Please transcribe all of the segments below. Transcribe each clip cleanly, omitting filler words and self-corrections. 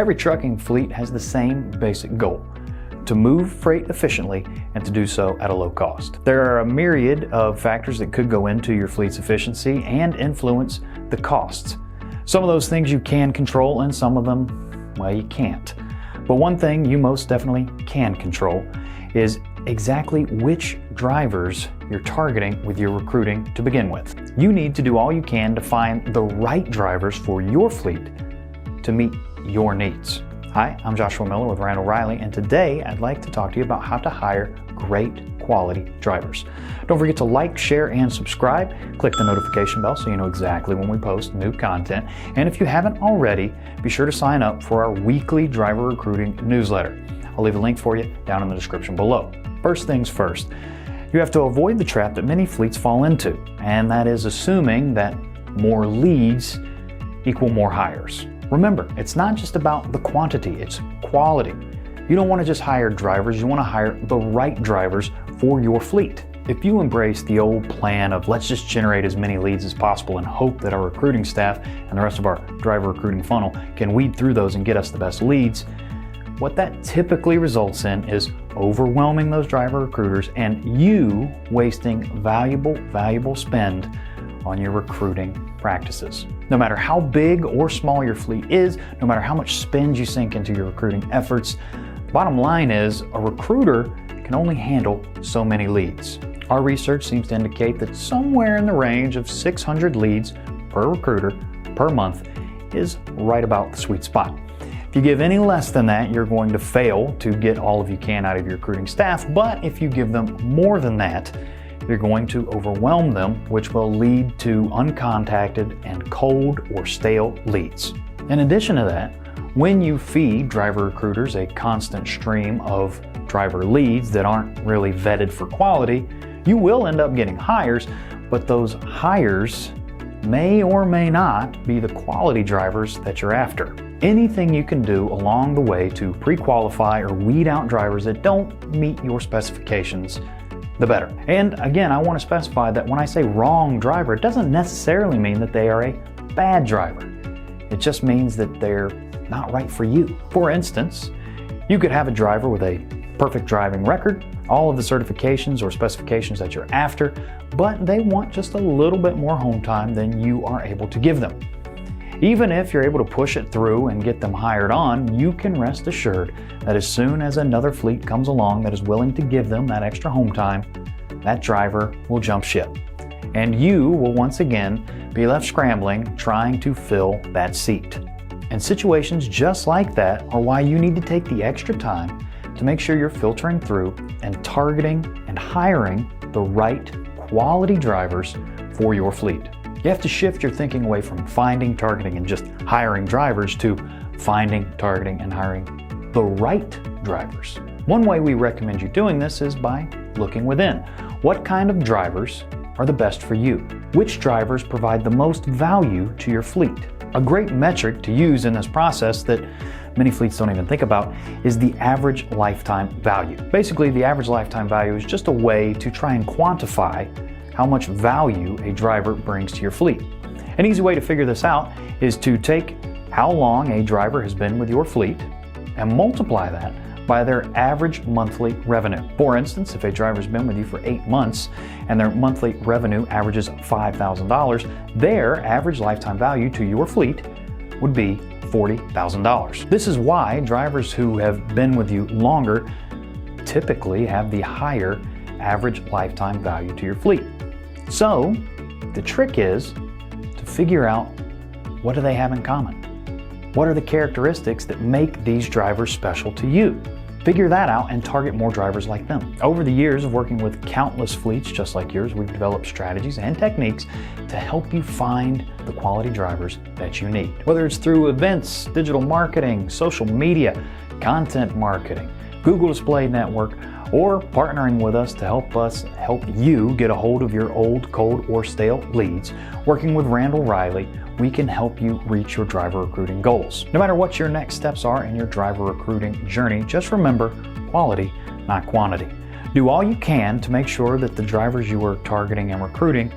Every trucking fleet has the same basic goal: to move freight efficiently and to do so at a low cost. There are a myriad of factors that could go into your fleet's efficiency and influence the costs. Some of those things you can control and some of them, well, you can't. But one thing you most definitely can control is exactly which drivers you're targeting with your recruiting to begin with. You need to do all you can to find the right drivers for your fleet to meet your needs. Hi, I'm Joshua Miller with Randall-Reilly, and today I'd like to talk to you about how to hire great quality drivers. Don't forget to like, share, and subscribe. Click the notification bell so you know exactly when we post new content. And if you haven't already, be sure to sign up for our weekly driver recruiting newsletter. I'll leave a link for you down in the description below. First things first, you have to avoid the trap that many fleets fall into, and that is assuming that more leads equal more hires. Remember, it's not just about the quantity, it's quality. You don't want to just hire drivers, you want to hire the right drivers for your fleet. If you embrace the old plan of let's just generate as many leads as possible and hope that our recruiting staff and the rest of our driver recruiting funnel can weed through those and get us the best leads, what that typically results in is overwhelming those driver recruiters and you wasting valuable spend on your recruiting practices. No matter how big or small your fleet is, no matter how much spend you sink into your recruiting efforts, the bottom line is a recruiter can only handle so many leads. Our research seems to indicate that somewhere in the range of 600 leads per recruiter per month is right about the sweet spot. If you give any less than that, you're going to fail to get all of you can out of your recruiting staff, but if you give them more than that, you're going to overwhelm them, which will lead to uncontacted and cold or stale leads. In addition to that, when you feed driver recruiters a constant stream of driver leads that aren't really vetted for quality, you will end up getting hires, but those hires may or may not be the quality drivers that you're after. Anything you can do along the way to pre-qualify or weed out drivers that don't meet your specifications, the better. And again, I want to specify that when I say wrong driver, it doesn't necessarily mean that they are a bad driver. It just means that they're not right for you. For instance, you could have a driver with a perfect driving record, all of the certifications or specifications that you're after, but they want just a little bit more home time than you are able to give them. Even if you're able to push it through and get them hired on, you can rest assured that as soon as another fleet comes along that is willing to give them that extra home time, that driver will jump ship. And you will once again be left scrambling trying to fill that seat. And situations just like that are why you need to take the extra time to make sure you're filtering through and targeting and hiring the right quality drivers for your fleet. You have to shift your thinking away from finding, targeting, and just hiring drivers to finding, targeting, and hiring the right drivers. One way we recommend you doing this is by looking within. What kind of drivers are the best for you? Which drivers provide the most value to your fleet? A great metric to use in this process that many fleets don't even think about is the average lifetime value. Basically, the average lifetime value is just a way to try and quantify how much value a driver brings to your fleet. An easy way to figure this out is to take how long a driver has been with your fleet and multiply that by their average monthly revenue. For instance, if a driver's been with you for 8 months and their monthly revenue averages $5,000, their average lifetime value to your fleet would be $40,000. This is why drivers who have been with you longer typically have the higher average lifetime value to your fleet. So the trick is to figure out, what do they have in common? What are the characteristics that make these drivers special to you? Figure that out and target more drivers like them. Over the years of working with countless fleets just like yours, we've developed strategies and techniques to help you find the quality drivers that you need. Whether it's through events, digital marketing, social media, content marketing, Google Display Network, or partnering with us to help you get a hold of your old, cold, or stale leads, working with Randall-Reilly, we can help you reach your driver recruiting goals. No matter what your next steps are in your driver recruiting journey, just remember quality, not quantity. Do all you can to make sure that the drivers you are targeting and recruiting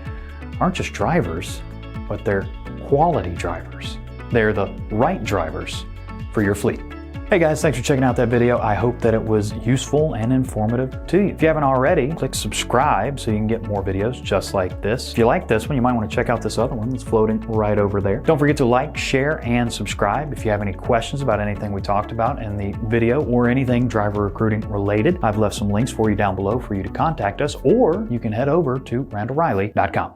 aren't just drivers, but they're quality drivers. They're the right drivers for your fleet. Hey guys, thanks for checking out that video. I hope that it was useful and informative to you. If you haven't already, click subscribe so you can get more videos just like this. If you like this one, you might want to check out this other one that's floating right over there. Don't forget to like, share, and subscribe. If you have any questions about anything we talked about in the video or anything driver recruiting related, I've left some links for you down below for you to contact us, or you can head over to Randall-Reilly.com.